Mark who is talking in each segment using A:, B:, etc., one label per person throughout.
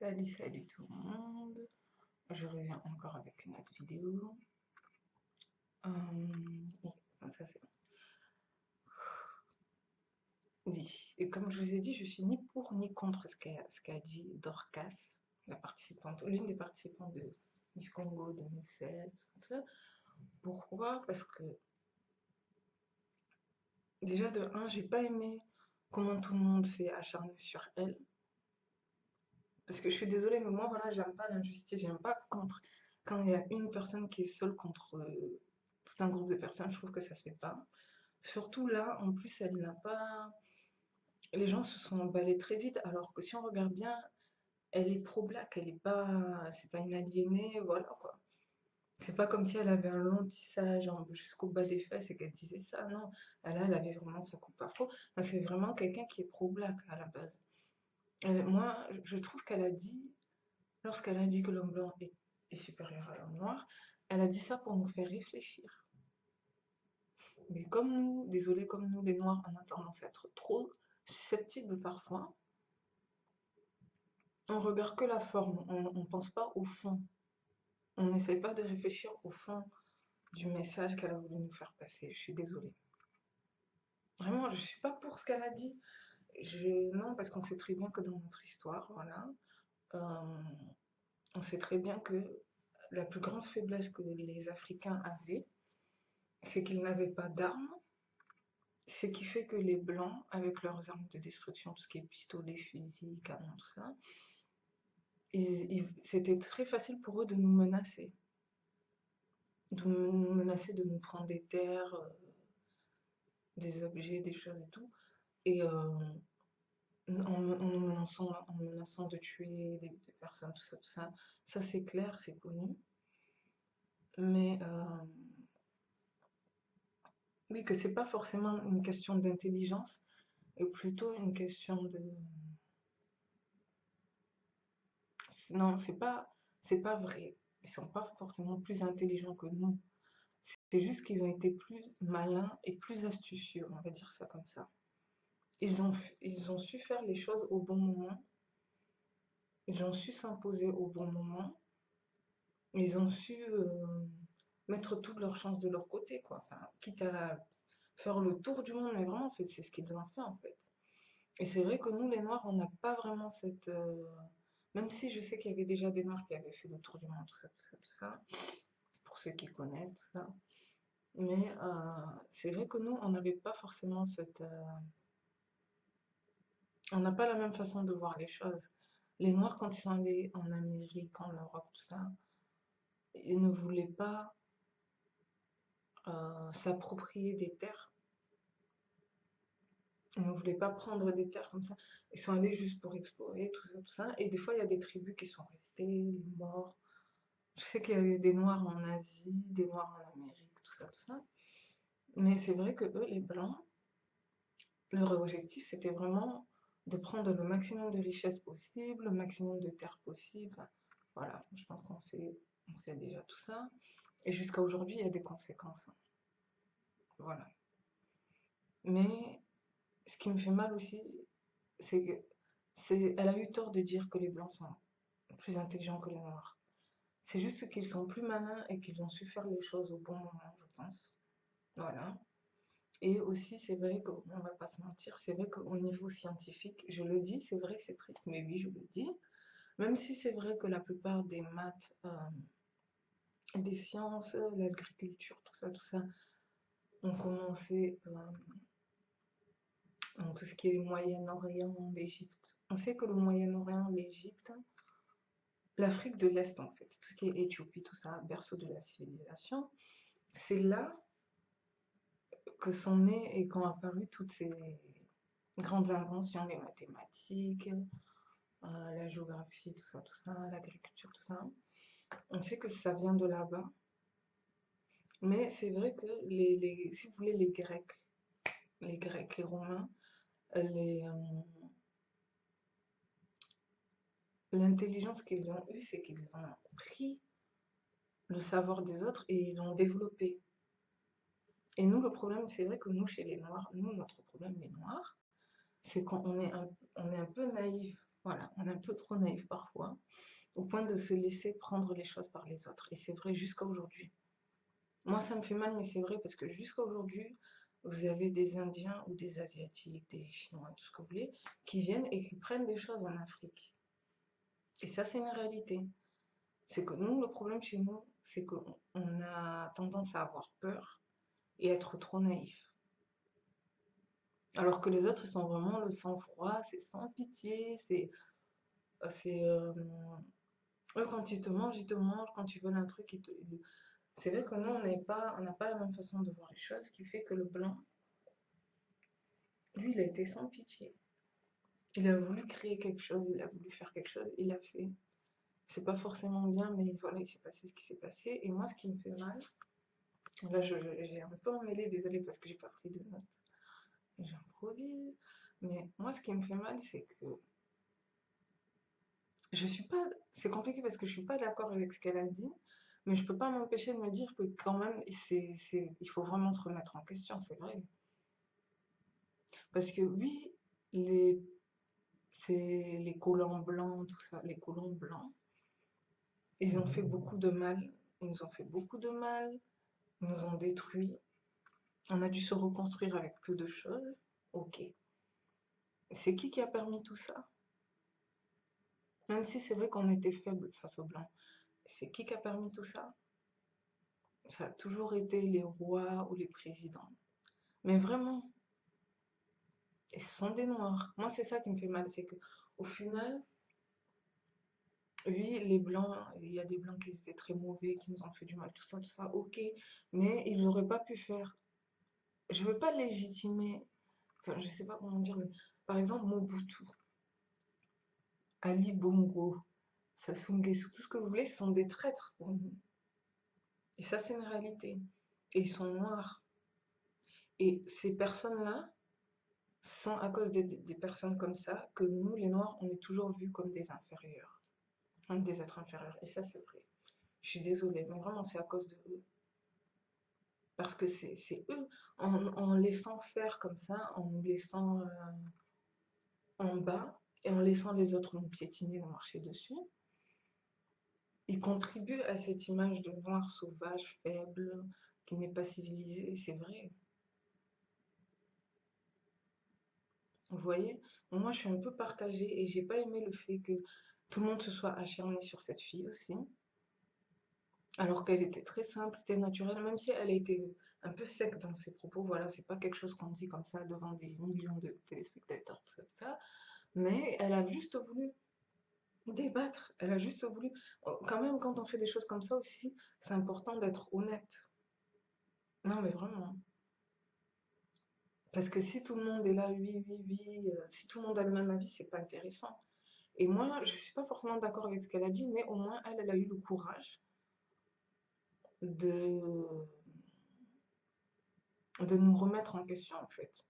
A: Salut, salut tout le monde. Je reviens encore avec une autre vidéo. Oui, comme ça c'est bon. Oui, et comme je vous ai dit, je suis ni pour ni contre ce qu'a dit Dorcas, la participante, l'une des participantes de Miss Congo 2016, tout ça. Pourquoi? Parce que déjà de un, j'ai pas aimé comment tout le monde s'est acharné sur elle. Parce que je suis désolée, mais moi voilà, j'aime pas l'injustice, j'aime pas quand il y a une personne qui est seule contre tout un groupe de personnes, je trouve que ça se fait pas. Surtout là, en plus, elle n'a pas. Les gens se sont emballés très vite, alors que si on regarde bien, elle est pro-black, elle est pas. C'est pas une aliénée, voilà quoi. C'est pas comme si elle avait un long tissage jusqu'au bas des fesses et qu'elle disait ça, non. Elle avait vraiment sa coupe afro. Enfin, c'est vraiment quelqu'un qui est pro-black à la base. Moi, je trouve qu'elle a dit, lorsqu'elle a dit que l'homme blanc est supérieur à l'homme noir, elle a dit ça pour nous faire réfléchir. Mais comme nous, désolé, comme nous, les noirs, on a tendance à être trop susceptibles parfois. On regarde que la forme, on ne pense pas au fond. On n'essaye pas de réfléchir au fond du message qu'elle a voulu nous faire passer. Je suis désolée. Vraiment, je suis pas pour ce qu'elle a dit. Non, parce qu'on sait très bien que dans notre histoire, voilà, euh, on sait très bien que la plus grande faiblesse que les Africains avaient, c'est qu'ils n'avaient pas d'armes. Ce qui fait que les Blancs, avec leurs armes de destruction, tout ce qui est pistolet, fusil, canon, tout ça, c'était très facile pour eux de nous menacer. De nous menacer de nous prendre des terres, des objets, des choses et tout. Et en menaçant de tuer des personnes, tout ça. Ça c'est clair, c'est connu. Mais oui, que c'est pas forcément une question d'intelligence, et plutôt une question de. Non, c'est pas vrai. Ils sont pas forcément plus intelligents que nous. C'est juste qu'ils ont été plus malins et plus astucieux, on va dire ça comme ça. Ils ont su faire les choses au bon moment, ils ont su s'imposer au bon moment, ils ont su mettre toutes leurs chances de leur côté, quoi. Enfin, quitte à faire le tour du monde, mais vraiment, c'est ce qu'ils ont fait en fait. Et c'est vrai que nous, les Noirs, on n'a pas vraiment cette. Même si je sais qu'il y avait déjà des Noirs qui avaient fait le tour du monde, tout ça, tout ça, tout ça, pour ceux qui connaissent, tout ça. Mais c'est vrai que nous, on n'avait pas forcément cette. On n'a pas la même façon de voir les choses. Les Noirs, quand ils sont allés en Amérique, en Europe, tout ça, ils ne voulaient pas s'approprier des terres. Ils ne voulaient pas prendre des terres comme ça. Ils sont allés juste pour explorer, tout ça, tout ça. Et des fois, il y a des tribus qui sont restées, les morts. Je sais qu'il y avait des Noirs en Asie, des Noirs en Amérique, tout ça, tout ça. Mais c'est vrai que eux, les Blancs, leur objectif, c'était vraiment de prendre le maximum de richesses possible, le maximum de terres possible. Voilà, je pense on sait déjà tout ça. Et jusqu'à aujourd'hui, il y a des conséquences. Voilà. Mais ce qui me fait mal aussi, c'est que elle a eu tort de dire que les Blancs sont plus intelligents que les Noirs. C'est juste qu'ils sont plus malins et qu'ils ont su faire les choses au bon moment, je pense. Voilà. Et aussi, c'est vrai qu'on ne va pas se mentir, c'est vrai qu'au niveau scientifique, je le dis, c'est vrai, c'est triste, mais oui, je le dis. Même si c'est vrai que la plupart des maths, des sciences, l'agriculture, tout ça, ont commencé dans tout ce qui est Moyen-Orient, l'Égypte. On sait que le Moyen-Orient, l'Égypte, l'Afrique de l'Est en fait, tout ce qui est Éthiopie, tout ça, berceau de la civilisation, c'est là que sont nées et qu'ont apparu toutes ces grandes inventions, les mathématiques, la géographie, tout ça, l'agriculture, tout ça. On sait que ça vient de là-bas. Mais c'est vrai que si vous voulez, les Grecs, les Romains, l'intelligence qu'ils ont eue, c'est qu'ils ont pris le savoir des autres et ils ont développé. Et nous, le problème, c'est vrai que nous, chez les Noirs, nous, notre problème, les Noirs, c'est qu'on est un peu naïfs. Voilà, on est un peu trop naïf parfois, au point de se laisser prendre les choses par les autres. Et c'est vrai jusqu'à aujourd'hui. Moi, ça me fait mal, mais c'est vrai parce que jusqu'à aujourd'hui, vous avez des Indiens ou des Asiatiques, des Chinois, tout ce que vous voulez, qui viennent et qui prennent des choses en Afrique. Et ça, c'est une réalité. C'est que nous, le problème chez nous, c'est qu'on a tendance à avoir peur et être trop naïf. Alors que les autres, ils sont vraiment le sang-froid, c'est sans pitié, c'est eux, quand ils te mangent, quand ils veulent un truc, c'est vrai que nous, on n'a pas la même façon de voir les choses, ce qui fait que le blanc, lui, il a été sans pitié. Il a voulu créer quelque chose, il a voulu faire quelque chose, il l'a fait. C'est pas forcément bien, mais voilà, il s'est passé ce qui s'est passé. Et moi, ce qui me fait mal, là, j'ai un peu emmêlé, désolée parce que j'ai pas pris de notes, j'improvise. Mais moi, ce qui me fait mal, c'est que je suis pas. C'est compliqué parce que je suis pas d'accord avec ce qu'elle a dit, mais je peux pas m'empêcher de me dire que quand même, il faut vraiment se remettre en question, c'est vrai. Parce que oui, les, c'est les colons blancs, tout ça, les colons blancs, ils ont fait beaucoup de mal. Ils nous ont fait beaucoup de mal, ils nous ont détruits. On a dû se reconstruire avec peu de choses. Ok. C'est qui a permis tout ça? Même si c'est vrai qu'on était faible face aux blancs. C'est qui a permis tout ça? Ça a toujours été les rois ou les présidents. Mais vraiment, et ce sont des noirs. Moi, c'est ça qui me fait mal, c'est que au final, oui, les blancs, il y a des blancs qui étaient très mauvais, qui nous ont fait du mal, tout ça, ok. Mais ils n'auraient pas pu faire. Je veux pas légitimer, enfin, je sais pas comment dire, mais par exemple, Mobutu, Ali Bongo, Sassou Nguesso, tout ce que vous voulez, ce sont des traîtres pour nous. Et ça, c'est une réalité. Et ils sont noirs. Et ces personnes-là sont à cause des personnes comme ça que nous, les noirs, on est toujours vus comme des inférieurs, comme des êtres inférieurs. Et ça, c'est vrai. Je suis désolée, mais vraiment, c'est à cause de eux. Parce que c'est eux, en laissant faire comme ça, en nous laissant en bas et en laissant les autres nous piétiner, nous marcher dessus, ils contribuent à cette image de noir sauvage, faible, qui n'est pas civilisé, c'est vrai. Vous voyez? Moi, je suis un peu partagée et j'ai pas aimé le fait que tout le monde se soit acharné sur cette fille aussi, alors qu'elle était très simple, très naturelle, même si elle a été un peu sec dans ses propos. Voilà, c'est pas quelque chose qu'on dit comme ça devant des millions de téléspectateurs, tout ça. Mais elle a juste voulu débattre. Elle a juste voulu. Quand même, quand on fait des choses comme ça aussi, c'est important d'être honnête. Non, mais vraiment. Parce que si tout le monde est là, oui, oui, oui, si tout le monde a le même avis, c'est pas intéressant. Et moi, je suis pas forcément d'accord avec ce qu'elle a dit, mais au moins, elle a eu le courage de, de nous remettre en question, en fait.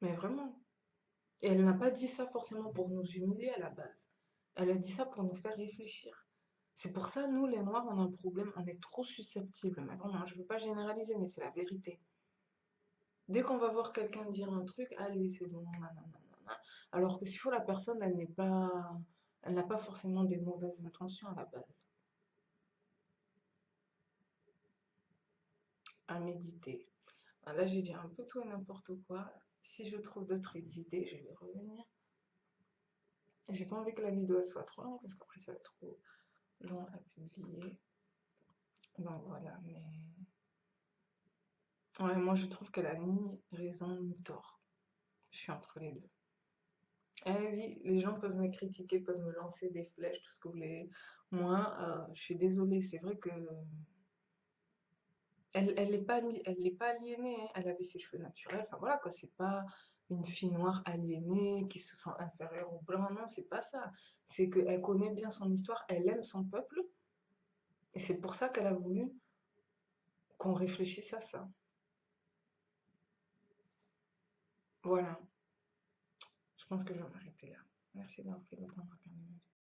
A: Mais vraiment. Et elle n'a pas dit ça forcément pour nous humilier à la base. Elle a dit ça pour nous faire réfléchir. C'est pour ça, nous, les Noirs, on a un problème, on est trop susceptibles. Mais vraiment, je ne veux pas généraliser, mais c'est la vérité. Dès qu'on va voir quelqu'un dire un truc, allez, c'est bon, nanana, nanana. Alors que s'il faut, la personne, elle n'a pas forcément des mauvaises intentions à la base. À méditer. Ah, là, j'ai dit un peu tout et n'importe quoi. Si je trouve d'autres idées, je vais revenir. J'ai pas envie que la vidéo soit trop longue parce qu'après, ça va être trop long à publier. Donc voilà, mais ouais, moi je trouve qu'elle a ni raison ni tort. Je suis entre les deux. Eh oui, les gens peuvent me critiquer, peuvent me lancer des flèches, tout ce que vous voulez. Moi, je suis désolée, c'est vrai que elle est pas aliénée, hein. Elle avait ses cheveux naturels. Enfin voilà quoi, c'est pas une fille noire aliénée qui se sent inférieure aux blancs. Non, c'est pas ça. C'est qu'elle connaît bien son histoire, elle aime son peuple, et c'est pour ça qu'elle a voulu qu'on réfléchisse à ça. Voilà, je pense que je vais m'arrêter là. Merci d'avoir pris le temps.